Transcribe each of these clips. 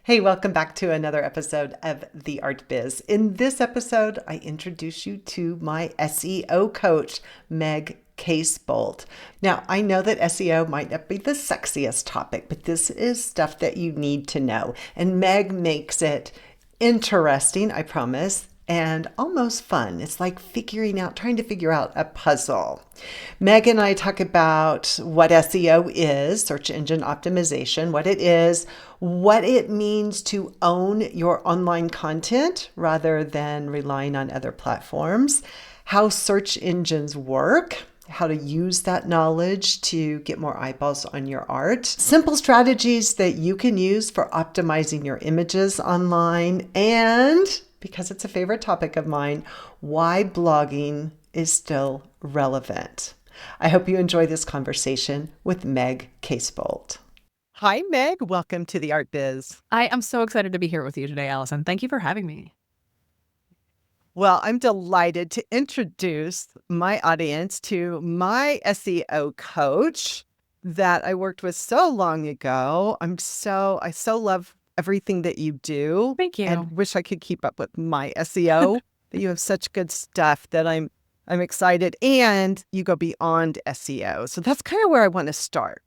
Hey, welcome back to another episode of the Art Biz. In this episode, I introduce you to my SEO coach, Meg Casebolt. Now, I know that SEO might not be the sexiest topic, but this is stuff that you need to know. And Meg makes it interesting, I promise, and almost fun. It's like trying to figure out a puzzle. Meg and I talk about what SEO is, search engine optimization, what it is, what it means to own your online content rather than relying on other platforms, how search engines work, how to use that knowledge to get more eyeballs on your art, simple strategies that you can use for optimizing your images online, and because it's a favorite topic of mine, why blogging is still relevant. I hope you enjoy this conversation with Meg Casebolt. Hi, Meg. Welcome to the Art Biz. I am so excited to be here with you today, Allison. Thank you for having me. Well, I'm delighted to introduce my audience to my SEO coach that I worked with so long ago. I so love everything that you do. Thank you. And wish I could keep up with my SEO, but you have such good stuff that I'm excited, and you go beyond SEO. So that's kind of where I want to start.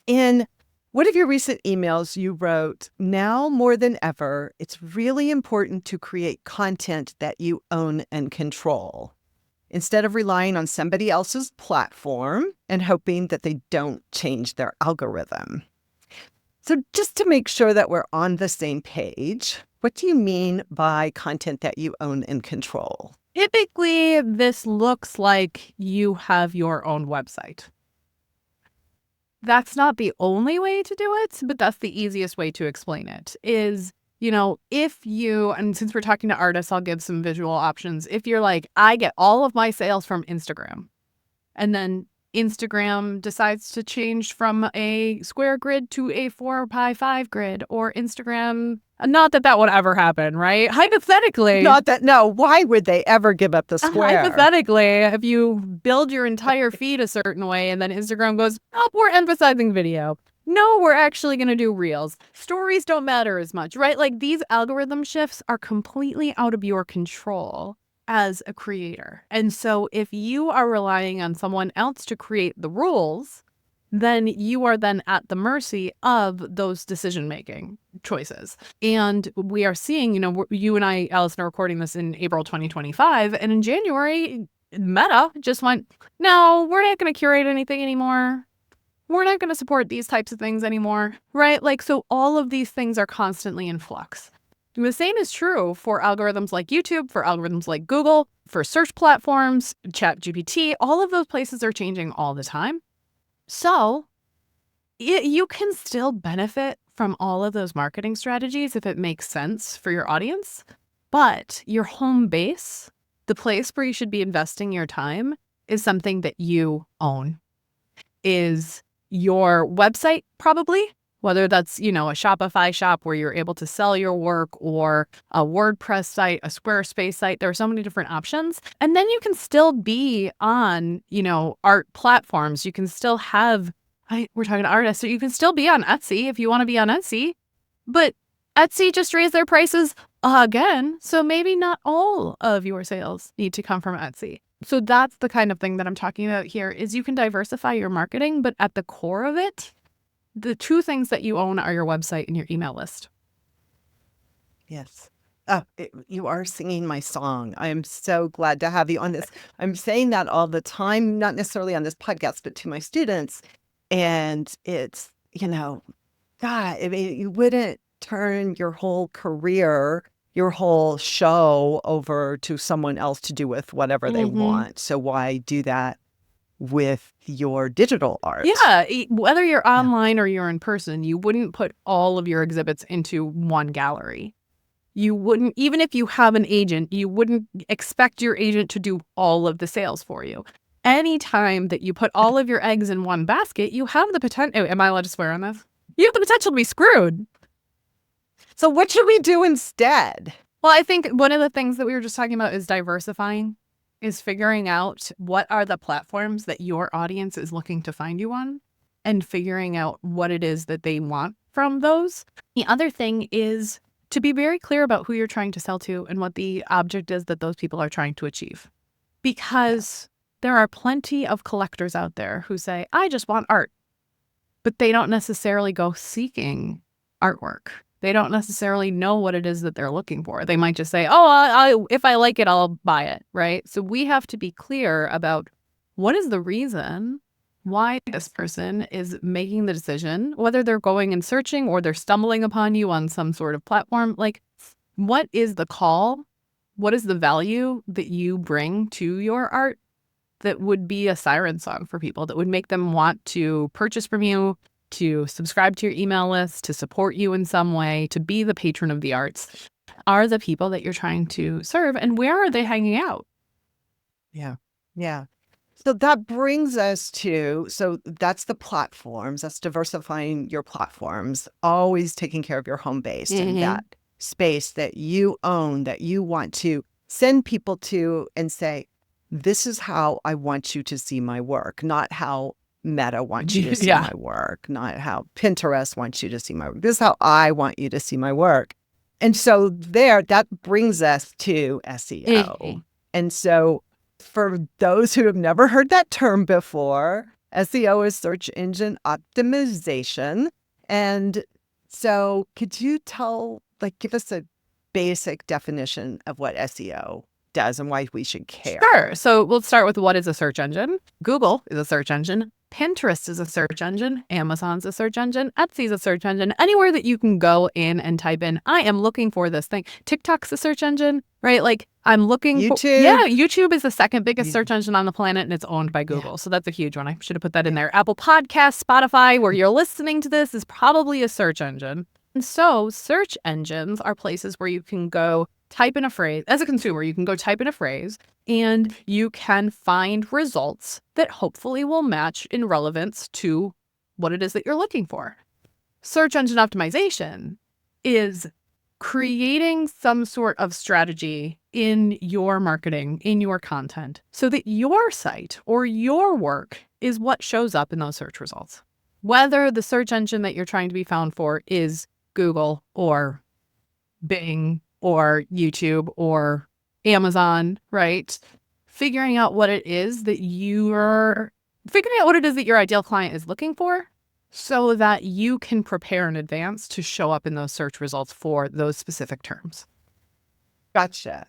In one of your recent emails, you wrote, "Now more than ever, it's really important to create content that you own and control, instead of relying on somebody else's platform and hoping that they don't change their algorithm." So just to make sure that we're on the same page, what do you mean by content that you own and control? Typically, this looks like you have your own website. That's not the only way to do it, but that's the easiest way to explain it is, if you, and since we're talking to artists, I'll give some visual options. If you're like, I get all of my sales from Instagram, and then Instagram decides to change from a square grid to a 4x5 grid, or Instagram, not that that would ever happen, right? Hypothetically. No, why would they ever give up the square? Hypothetically, if you build your entire feed a certain way and then Instagram goes, oh, we're emphasizing video. No, we're actually going to do reels. Stories don't matter as much, right? Like these algorithm shifts are completely out of your control as a creator. And so if you are relying on someone else to create the rules, then you are then at the mercy of those decision-making choices. And we are seeing, you and I, Allison, are recording this in April 2025. And in January, Meta just went, no, we're not going to curate anything anymore. We're not going to support these types of things anymore, right? Like, so all of these things are constantly in flux. The same is true for algorithms like YouTube, for algorithms like Google, for search platforms, ChatGPT. All of those places are changing all the time. So you can still benefit from all of those marketing strategies if it makes sense for your audience. But your home base, the place where you should be investing your time, is something that you own. Is your website, probably. Whether that's, a Shopify shop where you're able to sell your work, or a WordPress site, a Squarespace site. There are so many different options. And then you can still be on, art platforms. You can still have, we're talking to artists, so you can still be on Etsy if you want to be on Etsy. But Etsy just raised their prices again. So maybe not all of your sales need to come from Etsy. So that's the kind of thing that I'm talking about here is you can diversify your marketing, but at the core of it, the two things that you own are your website and your email list. Yes. Oh, you are singing my song. I am so glad to have you on this. I'm saying that all the time, not necessarily on this podcast, but to my students. And it's, God, I mean, you wouldn't turn your whole career, your whole show over to someone else to do with whatever they want. So why do that with your digital art? Yeah, whether you're online or you're in person, you wouldn't put all of your exhibits into one gallery. You wouldn't, even if you have an agent, you wouldn't expect your agent to do all of the sales for you. Anytime that you put all of your eggs in one basket, you have the potential. Am I allowed to swear on this? You have the potential to be screwed. So what should we do instead? Well, I think one of the things that we were just talking about is diversifying. Is figuring out what are the platforms that your audience is looking to find you on, and figuring out what it is that they want from those. The other thing is to be very clear about who you're trying to sell to and what the object is that those people are trying to achieve. Because there are plenty of collectors out there who say, I just want art, but they don't necessarily go seeking artwork. They don't necessarily know what it is that they're looking for. They might just say, oh, if I like it, I'll buy it, right? So we have to be clear about what is the reason why this person is making the decision, whether they're going and searching or they're stumbling upon you on some sort of platform. Like, what is the call? What is the value that you bring to your art that would be a siren song for people, that would make them want to purchase from you, to subscribe to your email list, to support you in some way, to be the patron of the arts, are the people that you're trying to serve, and where are they hanging out? Yeah. Yeah. So that brings us to, so that's the platforms, that's diversifying your platforms, always taking care of your home base and that space that you own, that you want to send people to and say, this is how I want you to see my work, not how Meta wants you to see my work, not how Pinterest wants you to see my work. This is how I want you to see my work. And so that brings us to SEO. And so for those who have never heard that term before, SEO is search engine optimization. And so could you give us a basic definition of what SEO does and why we should care? Sure. So we'll start with what is a search engine. Google is a search engine. Pinterest is a search engine. Amazon's a search engine. Etsy's a search engine. Anywhere that you can go in and type in, I am looking for this thing. TikTok's a search engine, right? Like I'm looking YouTube. YouTube is the second biggest search engine on the planet and it's owned by Google. So that's a huge one. I should have put that in there. Apple Podcasts, Spotify, where you're listening to this is probably a search engine. And so search engines are places where you can go type in a phrase. As a consumer, you can go type in a phrase and you can find results that hopefully will match in relevance to what it is that you're looking for. Search engine optimization is creating some sort of strategy in your marketing, in your content, so that your site or your work is what shows up in those search results. Whether the search engine that you're trying to be found for is Google or Bing or YouTube or Amazon, right? Figuring out what it is that your ideal client is looking for so that you can prepare in advance to show up in those search results for those specific terms. Gotcha.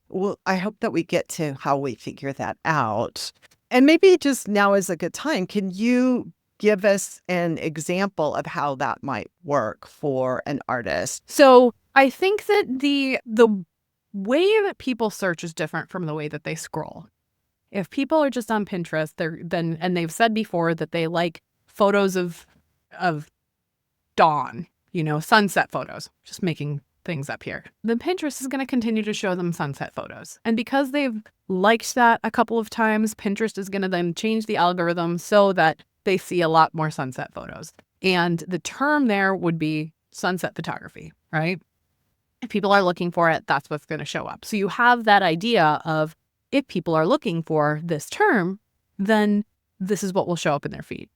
Well, I hope that we get to how we figure that out. And maybe just now is a good time. Can you give us an example of how that might work for an artist? So I think that the way that people search is different from the way that they scroll. If people are just on Pinterest, and they've said before that they like photos of dawn, sunset photos, just making things up here, then Pinterest is going to continue to show them sunset photos. And because they've liked that a couple of times, Pinterest is going to then change the algorithm so that they see a lot more sunset photos. And the term there would be sunset photography, right? If people are looking for it, that's what's going to show up. So you have that idea of if people are looking for this term, then this is what will show up in their feed.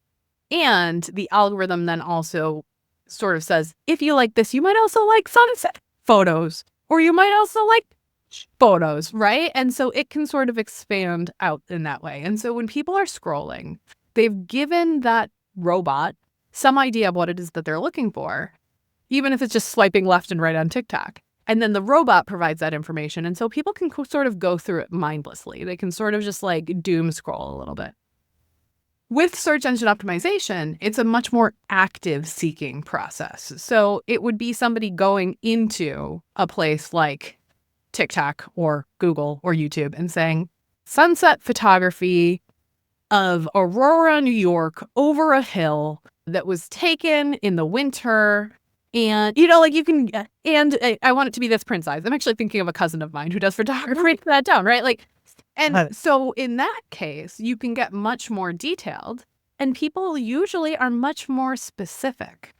And the algorithm then also sort of says, if you like this, you might also like sunset photos, or you might also like photos, right? And so it can sort of expand out in that way. And so when people are scrolling, they've given that robot some idea of what it is that they're looking for, even if it's just swiping left and right on TikTok. And then the robot provides that information. And so people can sort of go through it mindlessly. They can sort of just like doom scroll a little bit. With search engine optimization, it's a much more active seeking process. So it would be somebody going into a place like TikTok or Google or YouTube and saying, sunset photography of Aurora, New York, over a hill that was taken in the winter. And, you can, and I want it to be this print size. I'm actually thinking of a cousin of mine who does photography that down, right? And so in that case, you can get much more detailed, and people usually are much more specific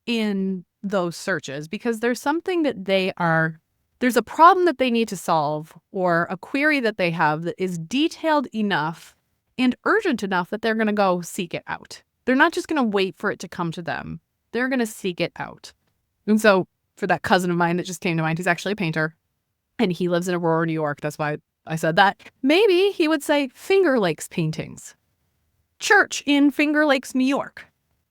in those searches because there's something that there's a problem that they need to solve or a query that they have that is detailed enough and urgent enough that they're going to go seek it out. They're not just going to wait for it to come to them. they're going to seek it out. And so for that cousin of mine that just came to mind, he's actually a painter and he lives in Aurora, New York. That's why I said that. Maybe he would say Finger Lakes paintings, church in Finger Lakes, New York.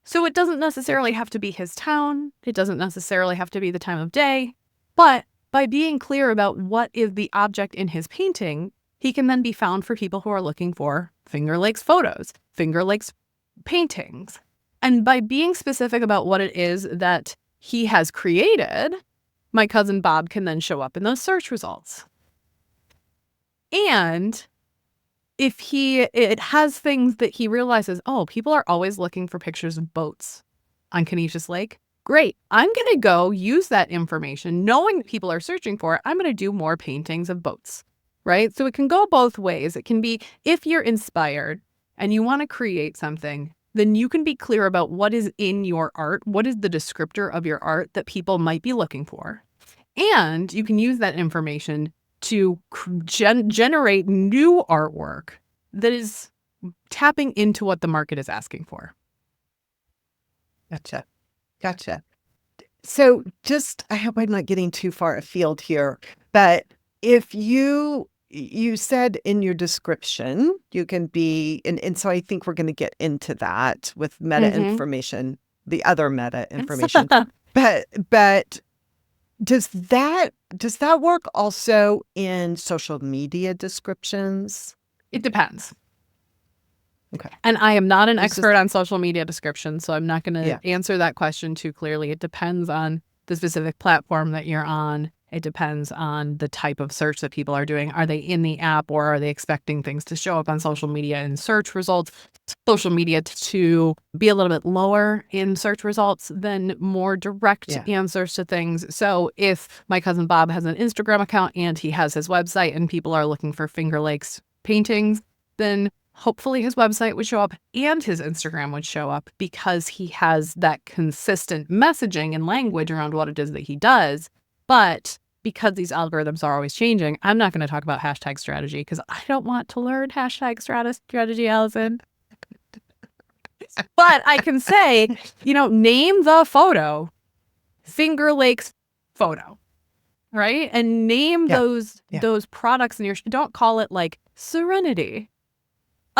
So it doesn't necessarily have to be his town. It doesn't necessarily have to be the time of day. But by being clear about what is the object in his painting, he can then be found for people who are looking for Finger Lakes photos, Finger Lakes paintings. And by being specific about what it is that he has created, my cousin Bob can then show up in those search results. And if it has things that he realizes, oh, people are always looking for pictures of boats on Canisius Lake. Great. I'm going to go use that information, knowing that people are searching for it. I'm going to do more paintings of boats, right? So it can go both ways. It can be, if you're inspired and you want to create something, then you can be clear about what is in your art, what is the descriptor of your art that people might be looking for. And you can use that information to generate new artwork that is tapping into what the market is asking for. Gotcha. So I hope I'm not getting too far afield here, but if you said in your description, you can be, and so I think we're going to get into that with meta information, the other meta information, but does that work also in social media descriptions? It depends. Okay. And I am not an expert on social media descriptions, so I'm not going to answer that question too clearly. It depends on the specific platform that you're on. It depends on the type of search that people are doing. Are they in the app or are they expecting things to show up on social media in search results? Social media to be a little bit lower in search results than more direct answers to things. So if my cousin Bob has an Instagram account and he has his website and people are looking for Finger Lakes paintings, then hopefully his website would show up and his Instagram would show up because he has that consistent messaging and language around what it is that he does. But because these algorithms are always changing, I'm not going to talk about hashtag strategy because I don't want to learn hashtag strategy, Allison. But I can say, name the photo, Finger Lakes photo, right? And name those products in your, don't call it like Serenity.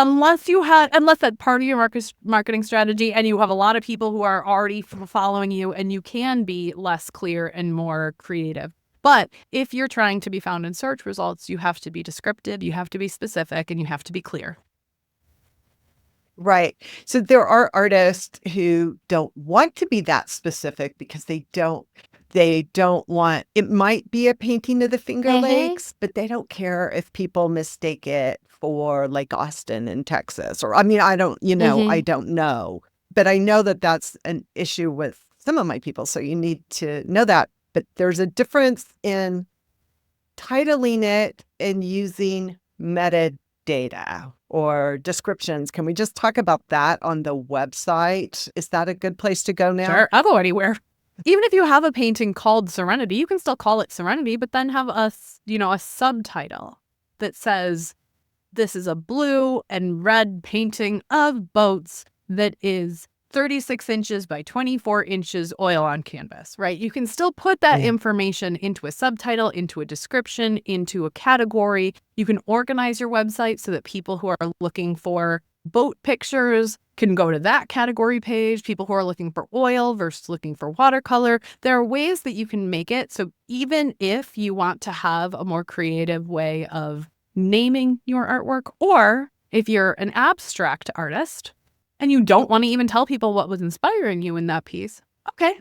Unless that's part of your marketing strategy and you have a lot of people who are already following you and you can be less clear and more creative. But if you're trying to be found in search results, you have to be descriptive, you have to be specific, and you have to be clear. Right. So there are artists who don't want to be that specific because they don't want, it might be a painting of the Finger Lakes, but they don't care if people mistake it for Lake Austin in Texas. Or, I mean, I don't know. But I know that that's an issue with some of my people. So you need to know that. But there's a difference in titling it and using metadata or descriptions. Can we just talk about that on the website? Is that a good place to go now? Sure, I'll go anywhere. Even if you have a painting called Serenity, you can still call it Serenity, but then have a subtitle that says, this is a blue and red painting of boats that is 36 inches by 24 inches oil on canvas, right? You can still put that information into a subtitle, into a description, into a category. You can organize your website so that people who are looking for boat pictures can go to that category page. People who are looking for oil versus looking for watercolor. There are ways that you can make it. So even if you want to have a more creative way of naming your artwork, or if you're an abstract artist and you don't want to even tell people what was inspiring you in that piece, okay.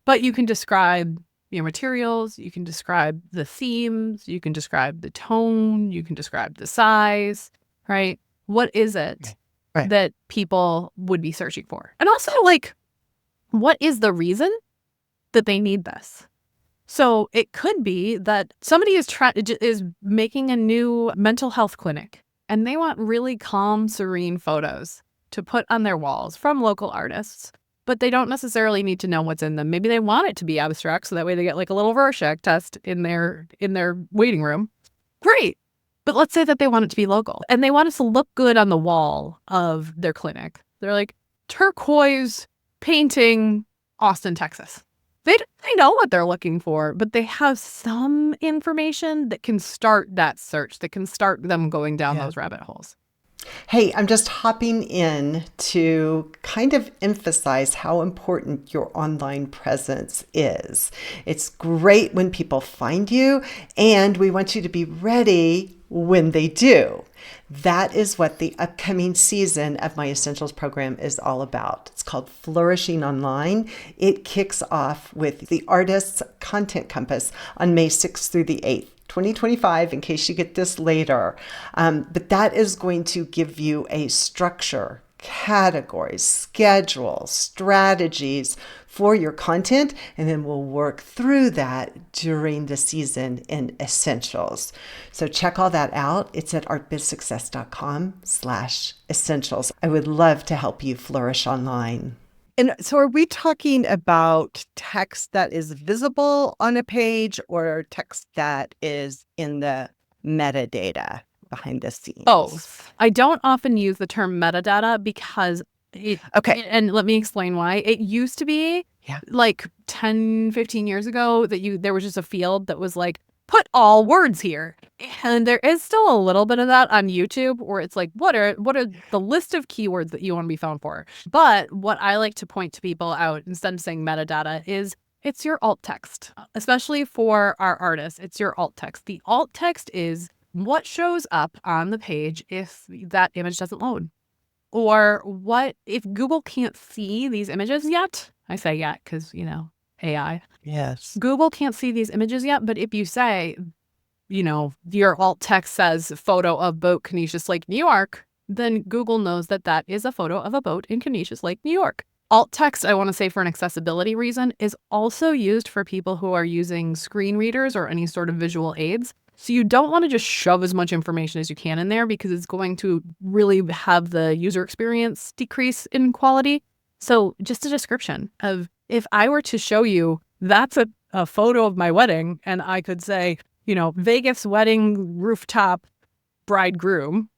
But you can describe your materials, you can describe the themes, you can describe the tone, you can describe the size, right? What is it that people would be searching for? And also, what is the reason that they need this? So it could be that somebody is making a new mental health clinic and they want really calm, serene photos to put on their walls from local artists, but they don't necessarily need to know what's in them. Maybe they want it to be abstract so that way they get a little Rorschach test in their waiting room. Great. But let's say that they want it to be local and they want it to look good on the wall of their clinic. They're like, turquoise painting Austin, Texas. They know what they're looking for, but they have some information that can start that search, that can start them going down those rabbit holes. Hey, I'm just hopping in to kind of emphasize how important your online presence is. It's great when people find you, and we want you to be ready when they do. That is what the upcoming season of my Essentials program is all about. It's called Flourishing Online. It kicks off with the Artist's Content Compass on May 6th through the 8th. 2025, in case you get this later. But that is going to give you a structure, categories, schedule, strategies for your content, and then we'll work through that during the season in Essentials. So check all that out. It's at artbizsuccess.com/essentials. I would love to help you flourish online. And so are we talking about text that is visible on a page or text that is in the metadata behind the scenes? Both. I don't often use the term metadata because and let me explain why. It used to be like 10, 15 years ago that there was just a field that was like, put all words here. And there is still a little bit of that on YouTube where it's like, what are the list of keywords that you want to be found for? But what I like to point to people out instead of saying metadata is it's your alt text, especially for our artists. It's your alt text. The alt text is what shows up on the page if that image doesn't load, or what if Google can't see these images yet. I say yet because, AI. Yes. Google can't see these images yet, but if you say, your alt text says photo of boat Canisius Lake, New York, then Google knows that that is a photo of a boat in Canisius Lake, New York. Alt text, I want to say for an accessibility reason, is also used for people who are using screen readers or any sort of visual aids. So you don't want to just shove as much information as you can in there because it's going to really have the user experience decrease in quality. So just a description of, if I were to show you that's a photo of my wedding and I could say, Vegas wedding rooftop bridegroom,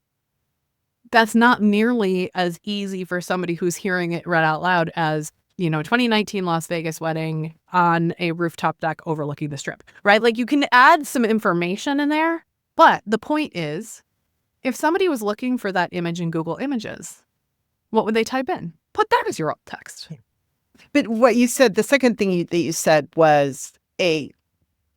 that's not nearly as easy for somebody who's hearing it read out loud as, 2019 Las Vegas wedding on a rooftop deck overlooking the strip, right? Like you can add some information in there, but the point is, if somebody was looking for that image in Google Images, what would they type in? Put that as your alt text. But what you said, the second thing that you said was a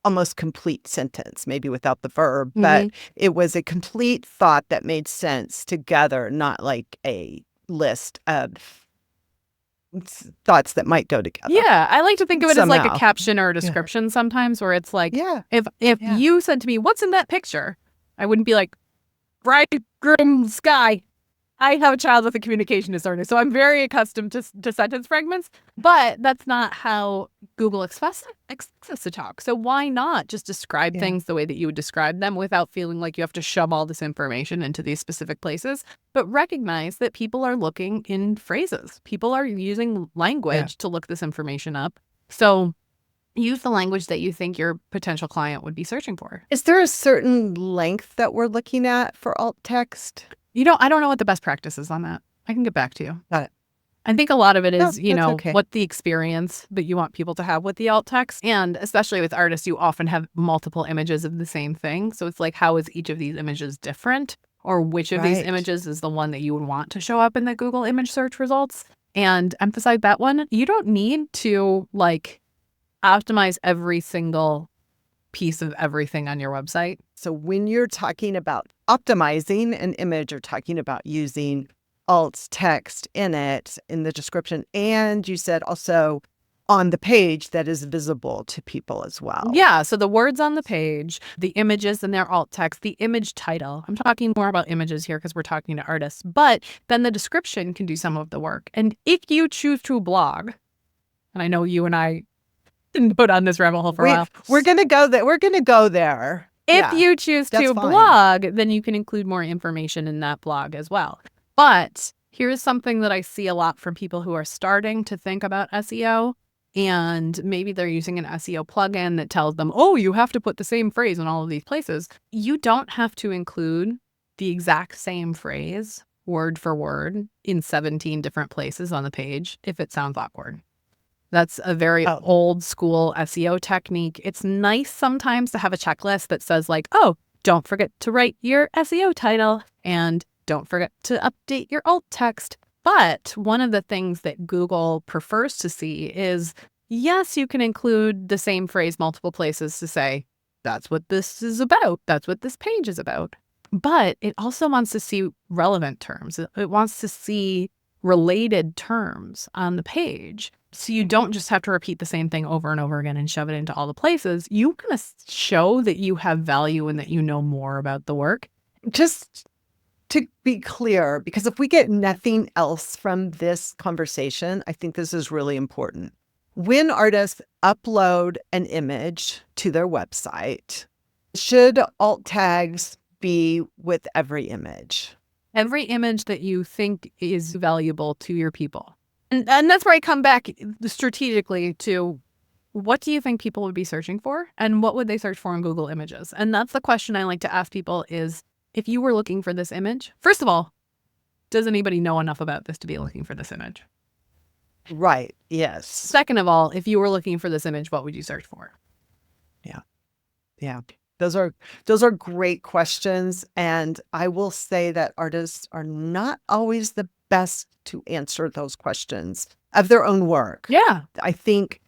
almost complete sentence, maybe without the verb, but it was a complete thought that made sense together, not like a list of thoughts that might go together. Yeah, I like to think of it as like Somehow. a caption or a description sometimes, where it's like, if you said to me, what's in that picture? I wouldn't be like, bridegroom sky. I have a child with a communication disorder, so I'm very accustomed to sentence fragments, but that's not how Google expects us to talk. So why not just describe things the way that you would describe them without feeling like you have to shove all this information into these specific places, but recognize that people are looking in phrases. People are using language to look this information up. So use the language that you think your potential client would be searching for. Is there a certain length that we're looking at for alt text? I don't know what the best practice is on that. I can get back to you. Got it. I think a lot of it is, okay. what the experience that you want people to have with the alt text. And especially with artists, you often have multiple images of the same thing. So it's like, how is each of these images different? Or which of these images is the one that you would want to show up in the Google image search results? And emphasize that one. You don't need to optimize every single piece of everything on your website. So when you're talking about optimizing an image, you're talking about using alt text in it, in the description, and you said also on the page that is visible to people as well. Yeah, so the words on the page, the images and their alt text, the image title. I'm talking more about images here because we're talking to artists, but then the description can do some of the work. And if you choose to blog, and I know you and I didn't put on this rabbit hole for a while. We're going to go there. We're going to go there. If you choose to blog, then you can include more information in that blog as well. But here's something that I see a lot from people who are starting to think about SEO, and maybe they're using an SEO plugin that tells them, oh, you have to put the same phrase in all of these places. You don't have to include the exact same phrase word for word in 17 different places on the page if it sounds awkward. That's a very old school SEO technique. It's nice sometimes to have a checklist that says like, oh, don't forget to write your SEO title and don't forget to update your alt text. But one of the things that Google prefers to see is, yes, you can include the same phrase multiple places to say, that's what this is about. That's what this page is about. But it also wants to see relevant terms. It wants to see related terms on the page. So you don't just have to repeat the same thing over and over again and shove it into all the places. You kind of show that you have value and that you know more about the work. Just to be clear, because if we get nothing else from this conversation, I think this is really important. When artists upload an image to their website, should alt tags be with every image? Every image that you think is valuable to your people. And that's where I come back strategically to, what do you think people would be searching for? And what would they search for in Google Images? And that's the question I like to ask people is, if you were looking for this image, first of all, does anybody know enough about this to be looking for this image? Right. Yes. Second of all, if you were looking for this image, what would you search for? Yeah. Yeah. Those are great questions. And I will say that artists are not always the best to answer those questions of their own work. Yeah. I think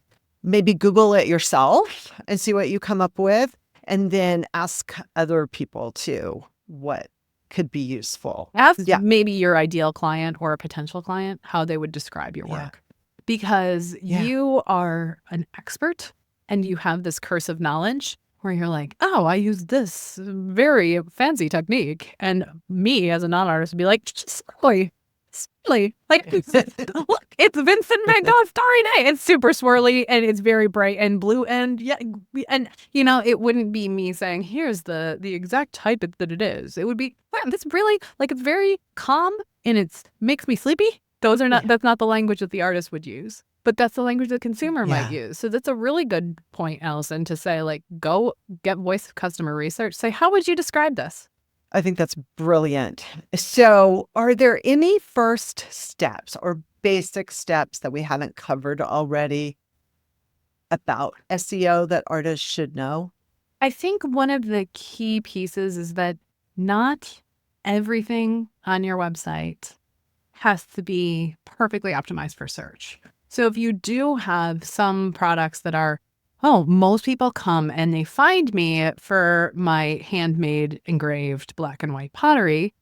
maybe Google it yourself and see what you come up with, and then ask other people too what could be useful. Ask maybe your ideal client or a potential client how they would describe your work. Yeah. Because you are an expert and you have this curse of knowledge where you're like, oh, I use this very fancy technique. And me as a non-artist would be like, silly. Like, look, it's Vincent Van Gogh's Starry Night. It's super swirly and it's very bright and blue. And you know, it wouldn't be me saying, here's the exact type that it is. It would be, wow, that's really, like, it's very calm and it makes me sleepy. Those are not, that's not the language that the artist would use, but that's the language the consumer might use. So that's a really good point, Allison, to say, like, go get voice of customer research. Say, how would you describe this? I think that's brilliant. So are there any first steps or basic steps that we haven't covered already about SEO that artists should know? I think one of the key pieces is that not everything on your website has to be perfectly optimized for search. So if you do have some products that are, oh, most people come and they find me for my handmade engraved black and white pottery.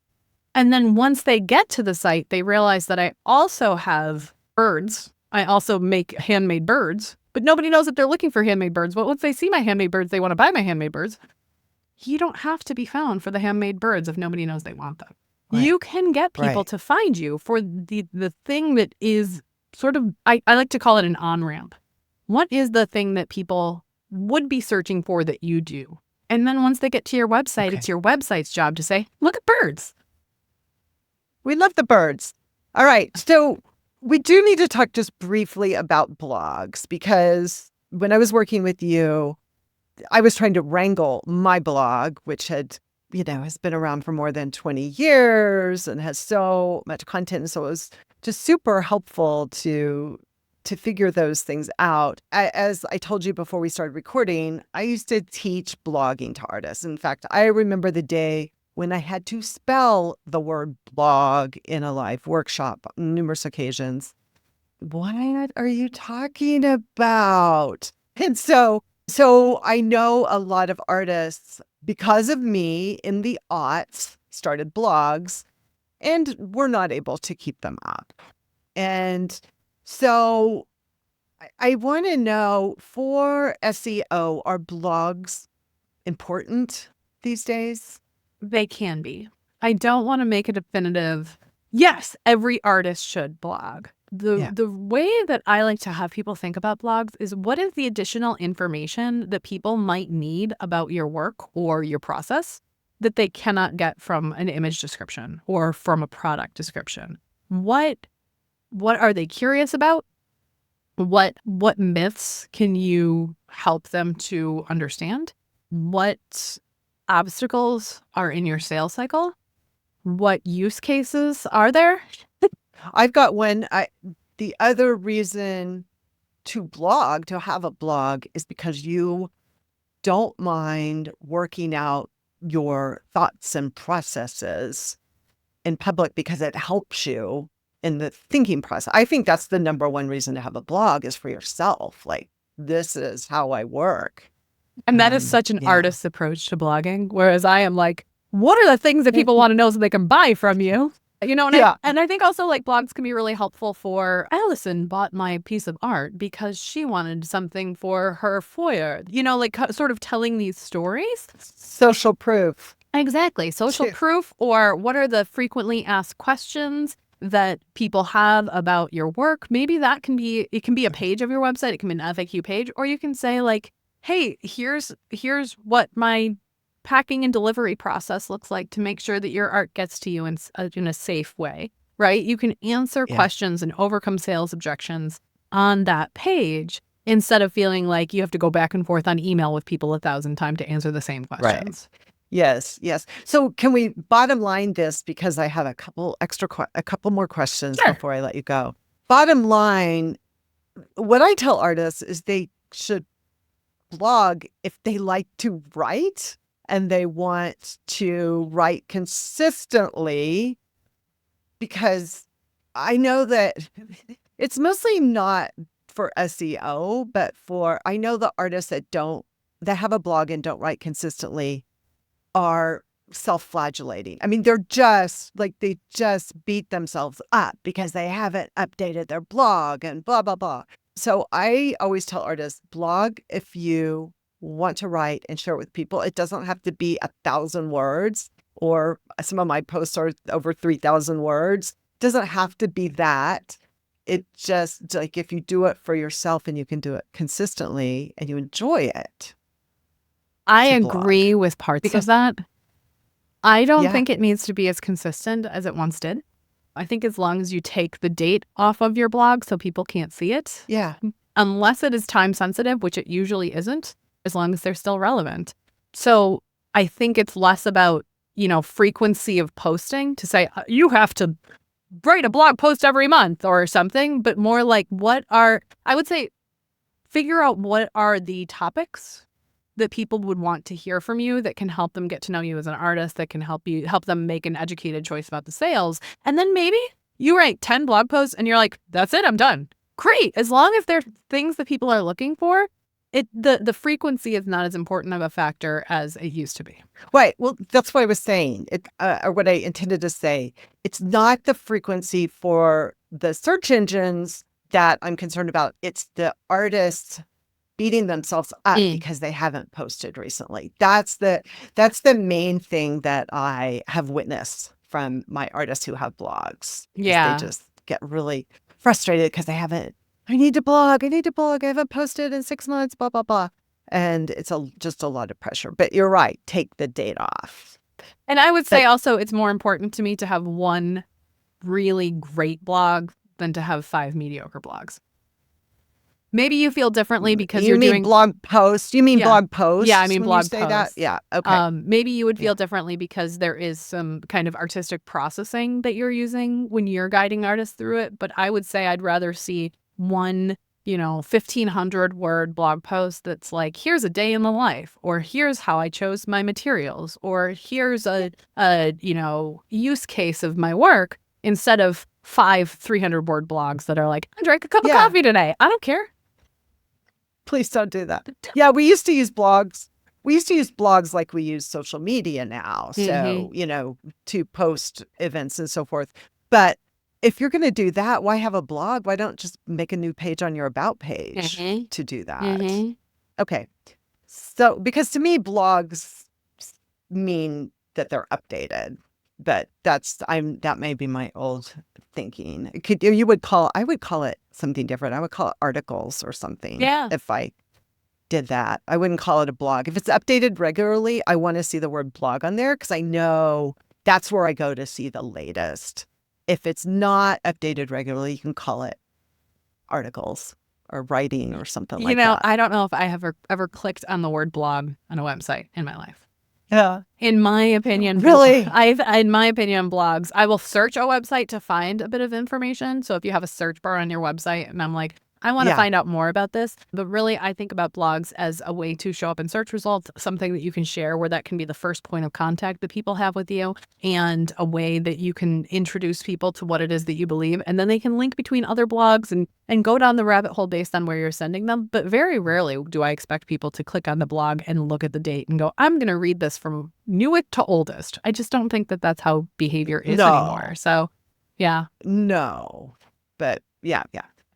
And then once they get to the site, they realize that I also have birds. I also make handmade birds, but nobody knows that they're looking for handmade birds. But once they see my handmade birds, they want to buy my handmade birds. You don't have to be found for the handmade birds if nobody knows they want them. Right. You can get people to find you for the thing that is sort of, I like to call it an on-ramp. What is the thing that people would be searching for that you do? And then once they get to your website, it's your website's job to say, look at birds. We love the birds. All right. So we do need to talk just briefly about blogs, because when I was working with you, I was trying to wrangle my blog, which had, has been around for more than 20 years and has so much content. And so it was just super helpful to figure those things out. As I told you before we started recording, I used to teach blogging to artists. In fact, I remember the day when I had to spell the word blog in a live workshop on numerous occasions. What are you talking about? And so I know a lot of artists, because of me in the aughts, started blogs and were not able to keep them up. And so I want to know, for SEO, are blogs important these days? They can be. I don't want to make a definitive, yes, every artist should blog. The way that I like to have people think about blogs is, what is the additional information that people might need about your work or your process that they cannot get from an image description or from a product description? What are they curious about? What myths can you help them to understand? What obstacles are in your sales cycle? what use cases are there? I've got one. The other reason to have a blog, is because you don't mind working out your thoughts and processes in public, because it helps you in the thinking process. I think that's the number one reason to have a blog, is for yourself. Like, this is how I work. And that is such an artist's approach to blogging. Whereas I am like, what are the things that people want to know so they can buy from you? You know, and I think also like blogs can be really helpful for Allison bought my piece of art because she wanted something for her foyer, you know, like sort of telling these stories. Social proof. Exactly. Social proof, or what are the frequently asked questions that people have about your work? Maybe it can be a page of your website. It can be an FAQ page, or you can say like, hey, here's what my packing and delivery process looks like to make sure that your art gets to you in a safe way, right? You can answer questions and overcome sales objections on that page instead of feeling like you have to go back and forth on email with people 1,000 times to answer the same questions. Right. Yes. So can we bottom line this, because I have a couple more questions before I let you go. Bottom line, what I tell artists is they should blog if they like to write and they want to write consistently, because I know that it's mostly not for SEO, but I know the artists that have a blog and don't write consistently are self-flagellating. I mean, they just beat themselves up because they haven't updated their blog and blah, blah, blah. So I always tell artists, blog if you want to write and share it with people. It doesn't have to be 1,000 words, or some of my posts are over 3,000 words. It doesn't have to be that. It just, like, if you do it for yourself and you can do it consistently and you enjoy it. I agree with parts of that. I don't think it needs to be as consistent as it once did. I think as long as you take the date off of your blog so people can't see it. Yeah. Unless it is time sensitive, which it usually isn't, as long as they're still relevant. So I think it's less about, frequency of posting to say you have to write a blog post every month or something, but more like I would say figure out what are the topics that people would want to hear from you that can help them get to know you as an artist, that can help them make an educated choice about the sales. And then maybe you write 10 blog posts and you're like, that's it, I'm done. Great. As long as they're things that people are looking for, the frequency is not as important of a factor as it used to be. Right. Well, that's what I was saying, or what I intended to say. It's not the frequency for the search engines that I'm concerned about. It's the artists beating themselves up because they haven't posted recently. That's the main thing that I have witnessed from my artists who have blogs. Yeah. They just get really frustrated because I need to blog. I haven't posted in 6 months, blah, blah, blah. And it's just a lot of pressure. But you're right. Take the date off. And I would say also it's more important to me to have one really great blog than to have 5 mediocre blogs. Maybe you feel differently because you're doing blog posts. You mean blog posts? Yeah, I mean blog posts. That? Yeah. Okay. Maybe you would feel differently because there is some kind of artistic processing that you're using when you're guiding artists through it. But I would say I'd rather see one, 1,500 word blog post that's like, here's a day in the life, or here's how I chose my materials, or here's a use case of my work, instead of 5 300-word blogs that are like, I drank a cup of coffee today. I don't care. Please don't do that. Yeah, we used to use blogs. We used to use blogs like we use social media now. So, to post events and so forth. But if you're going to do that, why have a blog? Why don't just make a new page on your about page to do that? Okay. So, because to me, blogs mean that they're updated. But that may be my old thinking. I would call it something different. I would call it articles or something. Yeah. If I did that, I wouldn't call it a blog. If it's updated regularly, I want to see the word blog on there because I know that's where I go to see the latest. If it's not updated regularly, you can call it articles or writing or something like that. I don't know if I have ever clicked on the word blog on a website in my life. Yeah. In my opinion, Really? in my opinion, blogs, I will search a website to find a bit of information. So if you have a search bar on your website and I'm like, I want to Yeah. find out more about this. But really, I think about blogs as a way to show up in search results, something that you can share where that can be the first point of contact that people have with you, and a way that you can introduce people to what it is that you believe. And then they can link between other blogs and go down the rabbit hole based on where you're sending them. But very rarely do I expect people to click on the blog and look at the date and go, I'm going to read this from newest to oldest. I just don't think that that's how behavior is anymore. So, yeah. No. But yeah.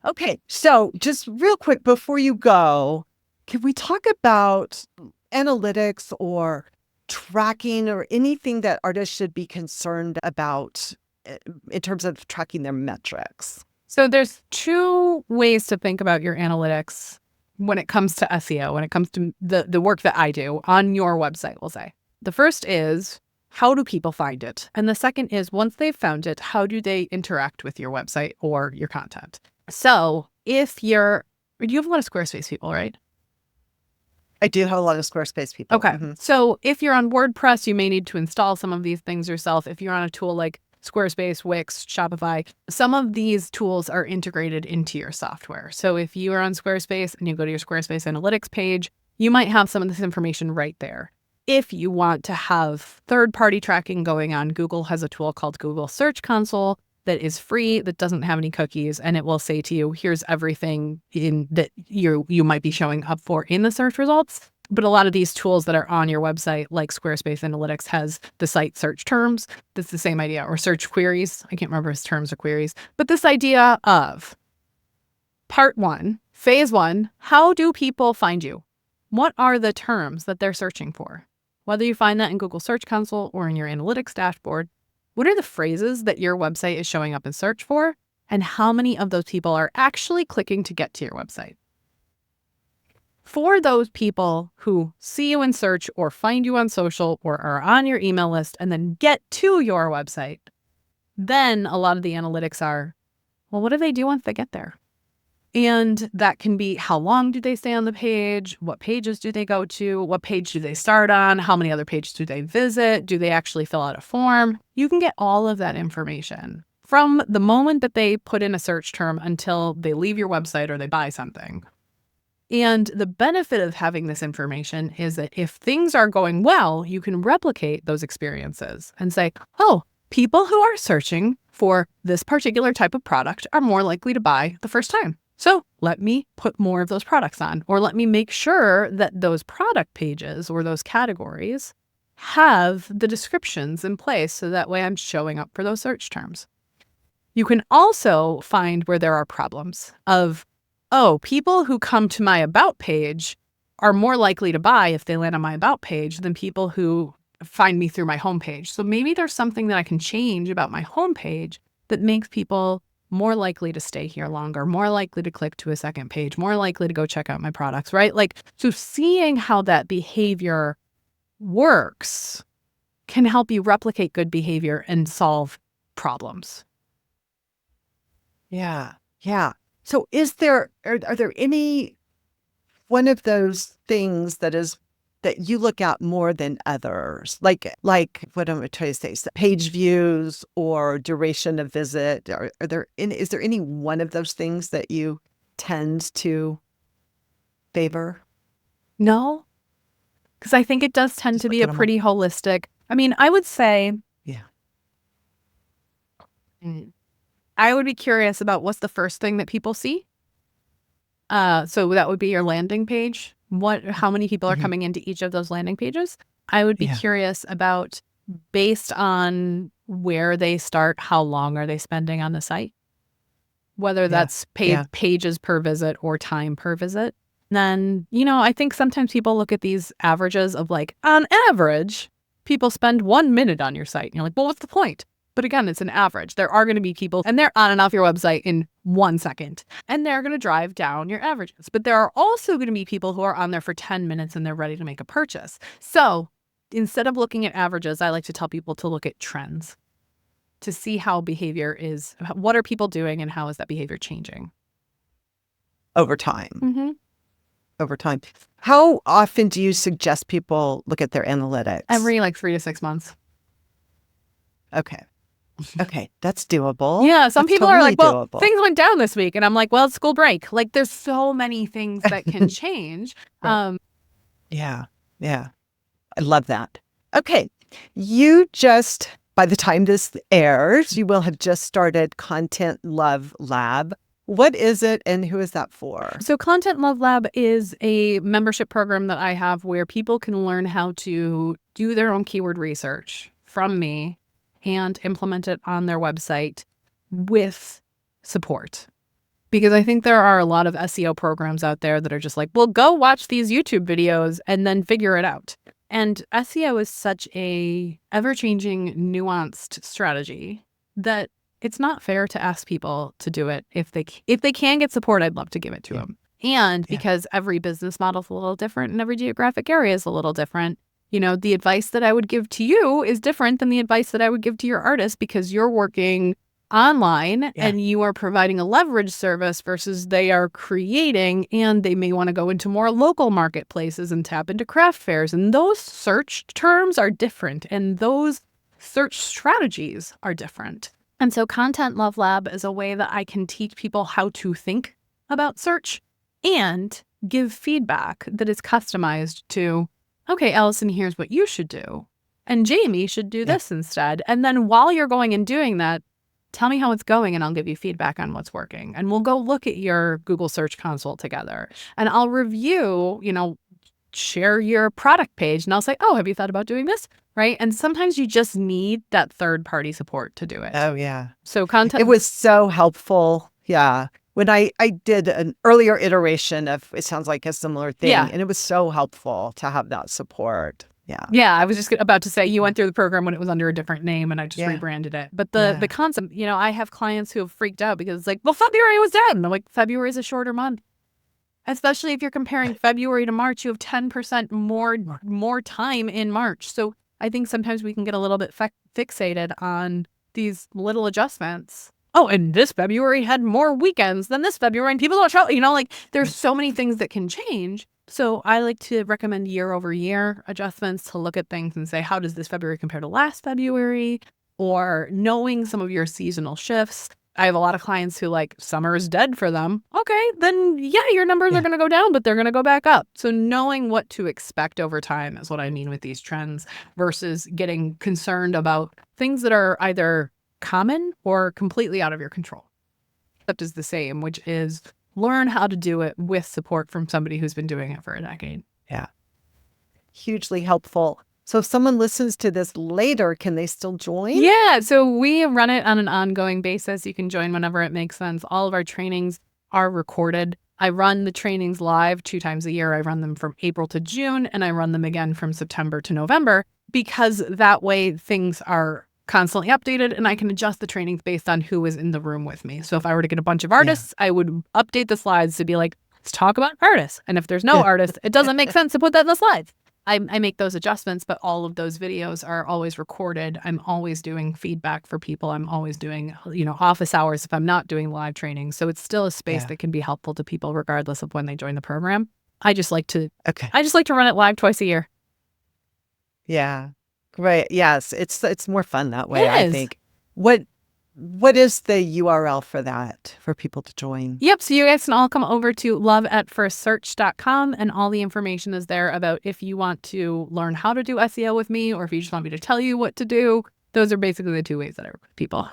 Okay. So just real quick before you go, can we talk about analytics or tracking or anything that artists should be concerned about in terms of tracking their metrics? So there's two ways to think about your analytics when it comes to SEO, when it comes to the work that I do on your website, we'll say. The first is, how do people find it? And the second is, once they've found it, how do they interact with your website or your content? So if you have a lot of Squarespace people, right? I do have a lot of Squarespace people. Okay. So if you're on WordPress, you may need to install some of these things yourself. If you're on a tool like Squarespace, Wix, Shopify, some of these tools are integrated into your software. So if you are on Squarespace and you go to your Squarespace analytics page, you might have some of this information right there. If you want to have third-party tracking going on, Google has a tool called Google Search Console that is free, that doesn't have any cookies, and it will say to you, here's everything in that you might be showing up for in the search results. But a lot of these tools that are on your website, like Squarespace Analytics, has the site search terms. That's the same idea, or search queries. I can't remember if it's terms or queries. But this idea of part one, phase one, how do people find you? What are the terms that they're searching for? Whether you find that in Google Search Console or in your analytics dashboard, what are the phrases that your website is showing up in search for? And how many of those people are actually clicking to get to your website? For those people who see you in search or find you on social or are on your email list and then get to your website, then a lot of the analytics are, well, what do they do once they get there? And that can be, how long do they stay on the page? What pages do they go to? What page do they start on? How many other pages do they visit? Do they actually fill out a form? You can get all of that information from the moment that they put in a search term until they leave your website or they buy something. And the benefit of having this information is that if things are going well, you can replicate those experiences and say, oh, people who are searching for this particular type of product are more likely to buy the first time. So let me put more of those products on, or let me make sure that those product pages or those categories have the descriptions in place so that way I'm showing up for those search terms. You can also find where there are problems of, oh, people who come to my about page are more likely to buy if they land on my about page than people who find me through my homepage. So maybe there's something that I can change about my homepage that makes people more likely to stay here longer, more likely to click to a second page, more likely to go check out my products, right? Like, so seeing how that behavior works can help you replicate good behavior and solve problems. Yeah. So are there any one of those things that you look at more than others? Like what am I trying to say? Page views or duration of visit? Is there any one of those things that you tend to favor? No, because I think it does tend to be a pretty holistic. I mean, I would say, yeah, I would be curious about what's the first thing that people see. So that would be your landing page. How many people are coming into each of those landing pages? I would be curious about, based on where they start, how long are they spending on the site? Whether that's pages per visit or time per visit. Then, I think sometimes people look at these averages of like, on average, people spend 1 minute on your site. And you're like, well, what's the point? But again, it's an average. There are going to be people, and they're on and off your website in 1 second, and they're going to drive down your averages. But there are also going to be people who are on there for 10 minutes and they're ready to make a purchase. So instead of looking at averages, I like to tell people to look at trends to see how behavior is. What are people doing and how is that behavior changing? Over time. Mm-hmm. over time. How often do you suggest people look at their analytics? Every 3 to 6 months. Okay. Okay. That's doable. Yeah. Some That's people are totally like, well, doable. things went down this week. And I'm like, well, it's school break. There's so many things that can change. Right. Yeah. Yeah. I love that. Okay. You just, by the time this airs, you will have just started Content Love Lab. What is it and who is that for? So Content Love Lab is a membership program that I have where people can learn how to do their own keyword research from me and implement it on their website with support. Because I think there are a lot of SEO programs out there that are just like, well, go watch these YouTube videos and then figure it out. And SEO is such a ever-changing, nuanced strategy that it's not fair to ask people to do it. If they can get support, I'd love to give it to them. And because every business model is a little different and every geographic area is a little different, the advice that I would give to you is different than the advice that I would give to your artist because you're working online and you are providing a leverage service versus they are creating and they may want to go into more local marketplaces and tap into craft fairs. And those search terms are different and those search strategies are different. And so Content Love Lab is a way that I can teach people how to think about search and give feedback that is customized to, okay, Allison, here's what you should do. And Jamie should do this instead. And then while you're going and doing that, tell me how it's going and I'll give you feedback on what's working. And we'll go look at your Google Search Console together. And I'll review, share your product page and I'll say, oh, have you thought about doing this? Right. And sometimes you just need that third party support to do it. Oh, yeah. So content. It was so helpful. Yeah. When I did an earlier iteration of, it sounds like a similar thing. Yeah. And it was so helpful to have that support. Yeah. Yeah. I was just about to say you went through the program when it was under a different name and I just rebranded it. But the concept, I have clients who have freaked out because it's like, well, February was dead. And I'm like, February is a shorter month. Especially if you're comparing February to March, you have 10% more time in March. So I think sometimes we can get a little bit fixated on these little adjustments. Oh, and this February had more weekends than this February and people don't show, there's so many things that can change. So I like to recommend year over year adjustments to look at things and say, how does this February compare to last February? Or knowing some of your seasonal shifts. I have a lot of clients who summer is dead for them. Okay, then your numbers are going to go down, but they're going to go back up. So knowing what to expect over time is what I mean with these trends versus getting concerned about things that are either common or completely out of your control. Concept is the same, which is learn how to do it with support from somebody who's been doing it for a decade. Yeah. Hugely helpful. So if someone listens to this later, can they still join? Yeah. So we run it on an ongoing basis. You can join whenever it makes sense. All of our trainings are recorded. I run the trainings live 2 times a year. I run them from April to June, and I run them again from September to November because that way things are constantly updated and I can adjust the trainings based on who is in the room with me. So if I were to get a bunch of artists, I would update the slides to be like, let's talk about artists. And if there's no artists, it doesn't make sense to put that in the slides. I make those adjustments, but all of those videos are always recorded. I'm always doing feedback for people. I'm always doing, office hours if I'm not doing live training. So it's still a space that can be helpful to people regardless of when they join the program. I just like to run it live twice a year. Yeah. Great. Yes. It's more fun that way, I think. What is the URL for that for people to join? Yep. So you guys can all come over to loveatfirstsearch.com and all the information is there about if you want to learn how to do SEO with me or if you just want me to tell you what to do. Those are basically the 2 ways that I work with people.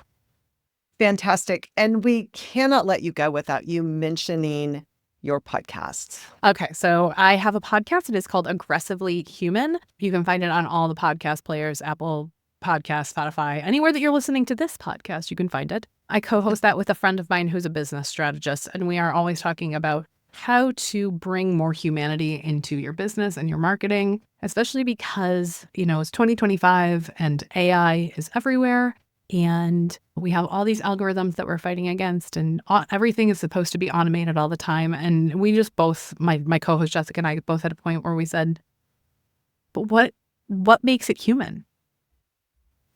Fantastic. And we cannot let you go without you mentioning your podcasts. Okay. So I have a podcast. It is called Aggressively Human. You can find it on all the podcast players, Apple Podcast, Spotify, anywhere that you're listening to this podcast, you can find it. I co-host that with a friend of mine who's a business strategist, and we are always talking about how to bring more humanity into your business and your marketing, especially because, it's 2025 and AI is everywhere. And we have all these algorithms that we're fighting against and everything is supposed to be automated all the time. And we just both, my co-host Jessica and I both had a point where we said, but what makes it human?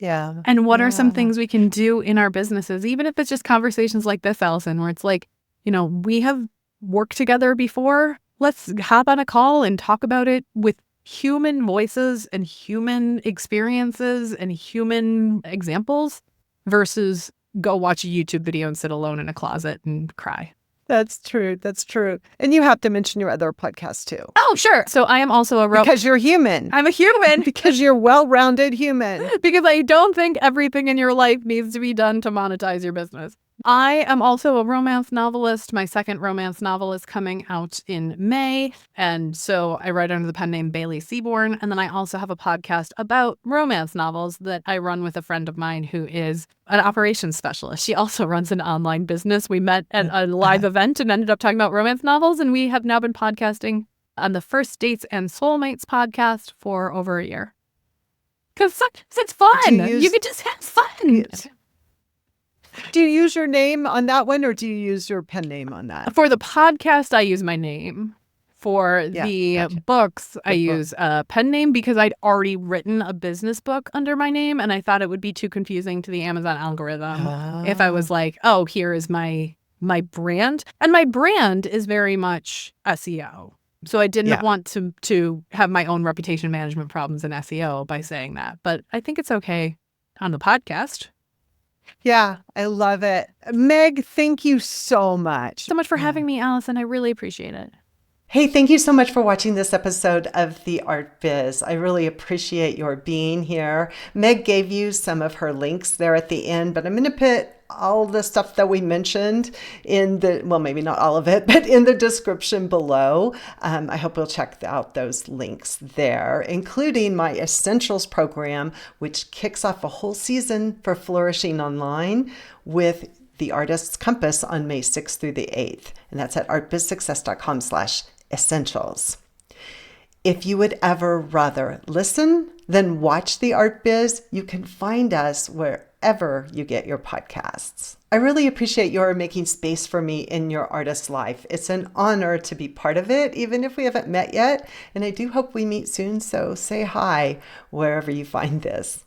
Yeah. And what are some things we can do in our businesses, even if it's just conversations like this, Allison, where it's like, we have worked together before let's hop on a call and talk about it with human voices and human experiences and human examples versus go watch a YouTube video and sit alone in a closet and cry. That's true. That's true. And you have to mention your other podcast too. Oh, sure. So I am also because you're human. I'm a human. Because you're well-rounded human. Because I don't think everything in your life needs to be done to monetize your business. I am also a romance novelist. My second romance novel is coming out in May. And so I write under the pen name Bailey Seaborn. And then I also have a podcast about romance novels that I run with a friend of mine who is an operations specialist. She also runs an online business. We met at a live event and ended up talking about romance novels. And we have now been podcasting on the First Dates and Soulmates podcast for over a year. Because it's fun. You can just have fun. Do you use your name on that one or do you use your pen name on that? For the podcast, I use my name. For the books, I use a pen name because I'd already written a business book under my name and I thought it would be too confusing to the Amazon algorithm if I was like, oh, here is my brand. And my brand is very much SEO. So I didn't want to have my own reputation management problems in SEO by saying that. But I think it's okay on the podcast. Yeah, I love it. Meg, thank you so much. So much for having me, Allison. I really appreciate it. Hey, thank you so much for watching this episode of The Art Biz. I really appreciate your being here. Meg gave you some of her links there at the end, but I'm going to put all the stuff that we mentioned in the, well, maybe not all of it, but in the description below. I hope you'll check out those links there, including my Essentials program, which kicks off a whole season for flourishing online with the Artist's Compass on May 6th through the 8th. And that's at artbizsuccess.com/essentials. If you would ever rather listen than watch The Art Biz, you can find us wherever you get your podcasts. I really appreciate your making space for me in your artist life. It's an honor to be part of it, even if we haven't met yet. And I do hope we meet soon, so say hi wherever you find this.